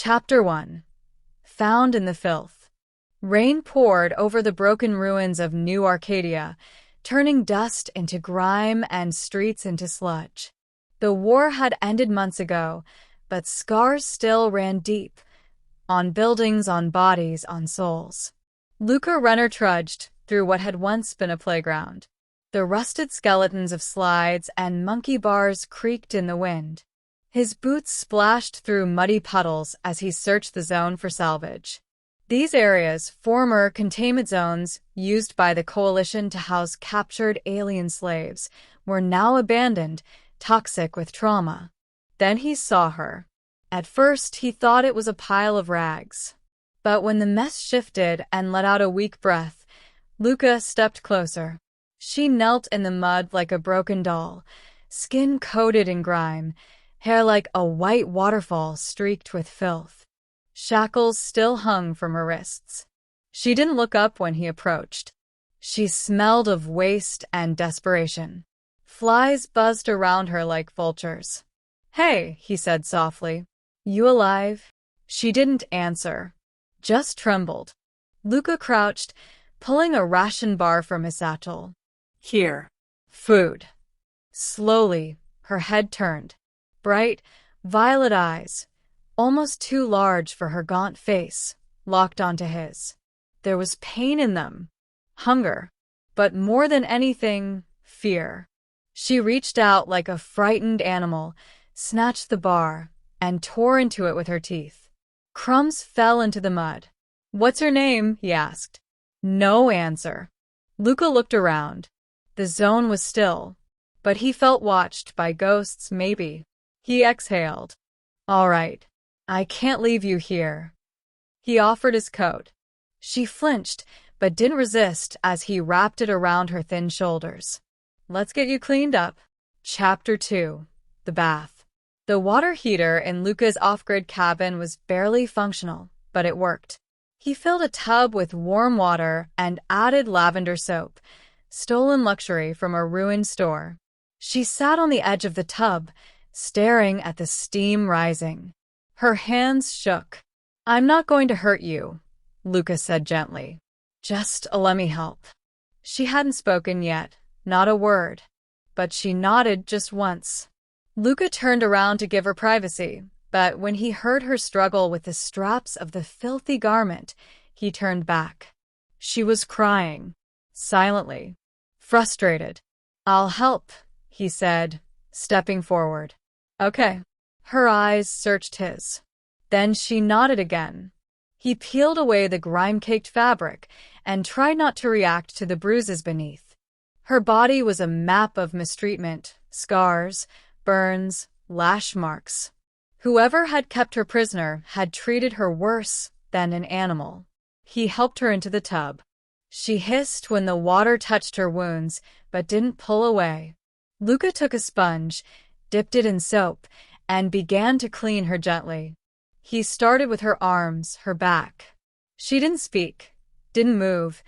Chapter 1. Found in the Filth. Rain poured over the broken ruins of New Arcadia, turning dust into grime and streets into sludge. The war had ended months ago, but scars still ran deep, on buildings, on bodies, on souls. Luca Runner trudged through what had once been a playground. The rusted skeletons of slides and monkey bars creaked in the wind. His boots splashed through muddy puddles as he searched the zone for salvage. These areas, former containment zones used by the Coalition to house captured alien slaves, were now abandoned, toxic with trauma. Then he saw her. At first, he thought it was a pile of rags. But when the mess shifted and let out a weak breath, Luca stepped closer. She knelt in the mud like a broken doll, skin coated in grime, hair like a white waterfall streaked with filth. Shackles still hung from her wrists. She didn't look up when he approached. She smelled of waste and desperation. Flies buzzed around her like vultures. "Hey," he said softly. "You alive?" She didn't answer, just trembled. Luca crouched, pulling a ration bar from his satchel. "Here." Food. Slowly, her head turned. Bright, violet eyes, almost too large for her gaunt face, locked onto his. There was pain in them, hunger, but more than anything, fear. She reached out like a frightened animal, snatched the bar, and tore into it with her teeth. Crumbs fell into the mud. "What's her name?" he asked. No answer. Luca looked around. The zone was still, but he felt watched by ghosts, maybe. He exhaled. "All right, I can't leave you here." He offered his coat. She flinched, but didn't resist as he wrapped it around her thin shoulders. "Let's get you cleaned up." Chapter 2. The Bath. The water heater in Luca's off-grid cabin was barely functional, but it worked. He filled a tub with warm water and added lavender soap, stolen luxury from a ruined store. She sat on the edge of the tub, staring at the steam rising. Her hands shook. "I'm not going to hurt you," Luca said gently. "Just let me help." She hadn't spoken yet, not a word, but she nodded just once. Luca turned around to give her privacy, but when he heard her struggle with the straps of the filthy garment, he turned back. She was crying, silently, frustrated. "I'll help," he said, stepping forward. "Okay." Her eyes searched his. Then she nodded again. He peeled away the grime-caked fabric and tried not to react to the bruises beneath. Her body was a map of mistreatment, scars, burns, lash marks. Whoever had kept her prisoner had treated her worse than an animal. He helped her into the tub. She hissed when the water touched her wounds, but didn't pull away. Luca took a sponge, dipped it in soap, and began to clean her gently. He started with her arms, her back. She didn't speak, didn't move,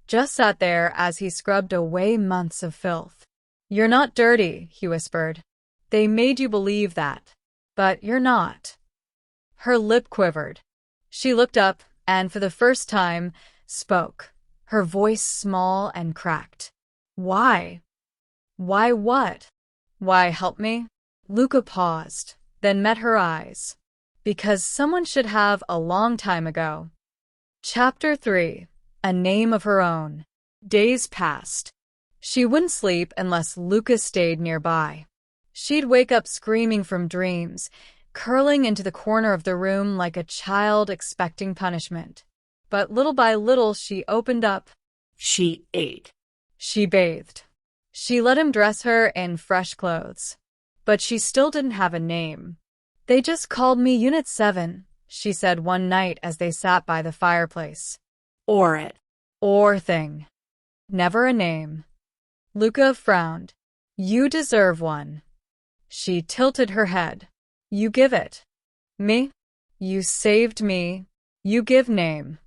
just sat there as he scrubbed away months of filth. "You're not dirty," he whispered. "They made you believe that. But you're not." Her lip quivered. She looked up and, for the first time, spoke, her voice small and cracked. "Why?" "Why what?" "Why help me?" Luca paused, then met her eyes. "Because someone should have a long time ago." Chapter 3. A Name of Her Own. Days passed. She wouldn't sleep unless Luca stayed nearby. She'd wake up screaming from dreams, curling into the corner of the room like a child expecting punishment. But little by little she opened up. She ate. She bathed. She let him dress her in fresh clothes. But she still didn't have a name. "They just called me Unit 7, she said one night as they sat by the fireplace. Or it. Or thing. Never a name. Luca frowned. "You deserve one." She tilted her head. "You give it." "Me? You saved me. You give name."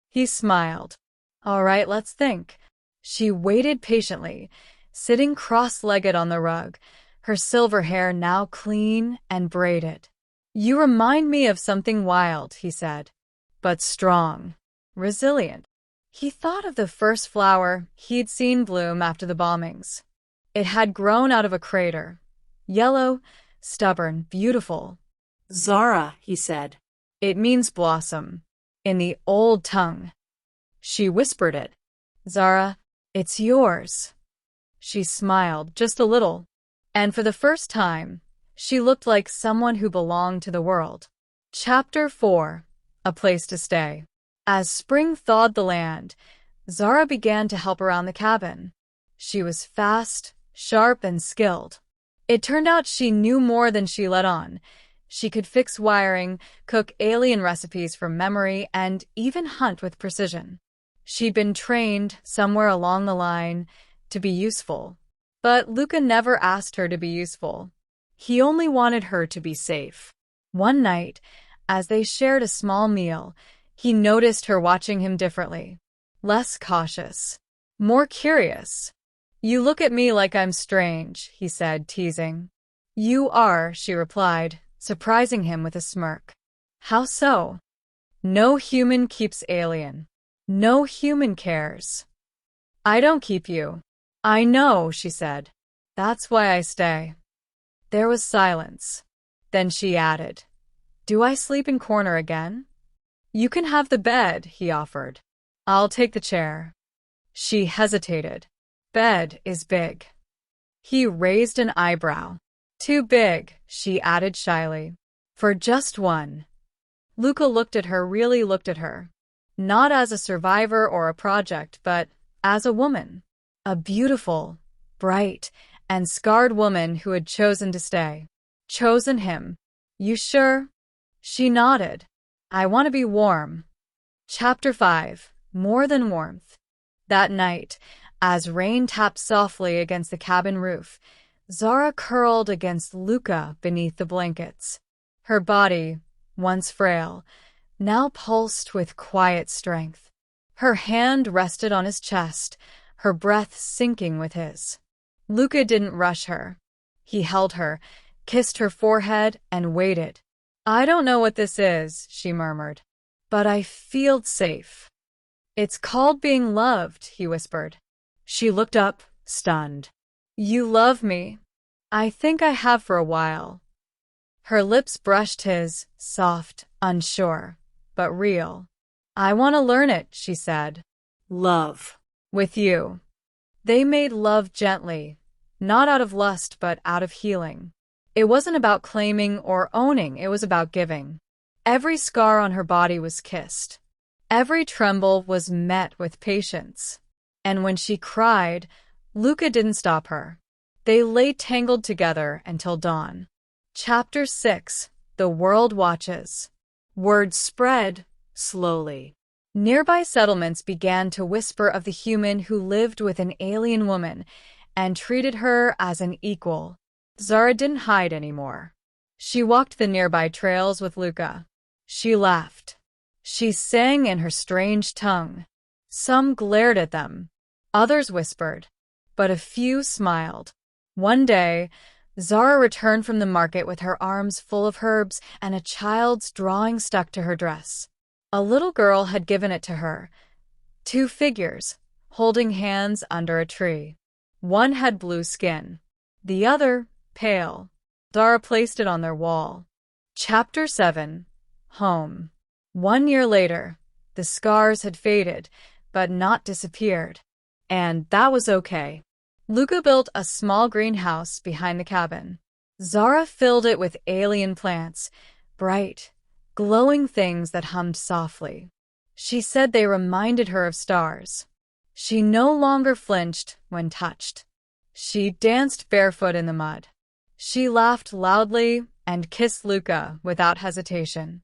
He smiled. "All right, let's think." She waited patiently, sitting cross-legged on the rug, her silver hair now clean and braided. You remind me of something wild, he said, but strong, resilient. He thought of the first flower he'd seen bloom after the bombings. It had grown out of a crater. Yellow, stubborn, beautiful. Zara, he said. It means blossom, in the old tongue. She whispered it. Zara, it's yours. She smiled, just a little, and for the first time, she looked like someone who belonged to the world. Chapter 4. A Place to Stay. As spring thawed the land, Zara began to help around the cabin. She was fast, sharp, and skilled. It turned out she knew more than she let on. She could fix wiring, cook alien recipes from memory, and even hunt with precision. She'd been trained, somewhere along the line, to be useful. But Luca never asked her to be useful. He only wanted her to be safe. One night, as they shared a small meal, he noticed her watching him differently. Less cautious. More curious. You look at me like I'm strange, he said, teasing. You are, she replied, surprising him with a smirk. How so? No human keeps alien. No human cares. I don't keep you. I know, she said. That's why I stay. There was silence. Then she added, Do I sleep in corner again? You can have the bed, he offered. I'll take the chair. She hesitated. Bed is big. He raised an eyebrow. Too big, she added shyly. For just one. Luca looked at her, really looked at her. Not as a survivor or a project, but as a woman. A beautiful, bright, and scarred woman who had chosen to stay. Chosen him. You sure? She nodded. I want to be warm. Chapter 5. More than warmth. That night, as rain tapped softly against the cabin roof, Zara curled against Luca beneath the blankets. Her body, once frail, now pulsed with quiet strength. Her hand rested on his chest, her breath syncing with his. Luca didn't rush her. He held her, kissed her forehead, and waited. I don't know what this is, she murmured, but I feel safe. It's called being loved, he whispered. She looked up, stunned. You love me. I think I have for a while. Her lips brushed his, soft, unsure, but real. I want to learn it, she said. Love. With you. They made love gently, not out of lust but out of healing. It wasn't about claiming or owning, it was about giving. Every scar on her body was kissed. Every tremble was met with patience. And when she cried, Luca didn't stop her. They lay tangled together until dawn. Chapter 6. The World Watches. Word spread slowly. Nearby settlements began to whisper of the human who lived with an alien woman and treated her as an equal. Zara didn't hide anymore. She walked the nearby trails with Luca. She laughed. She sang in her strange tongue. Some glared at them. Others whispered. But a few smiled. One day, Zara returned from the market with her arms full of herbs and a child's drawing stuck to her dress. A little girl had given it to her. 2 figures, holding hands under a tree. One had blue skin. The other, pale. Zara placed it on their wall. Chapter 7. Home. 1 year later, the scars had faded, but not disappeared. And that was okay. Luca built a small greenhouse behind the cabin. Zara filled it with alien plants, bright, glowing things that hummed softly. She said they reminded her of stars. She no longer flinched when touched. She danced barefoot in the mud. She laughed loudly and kissed Luca without hesitation.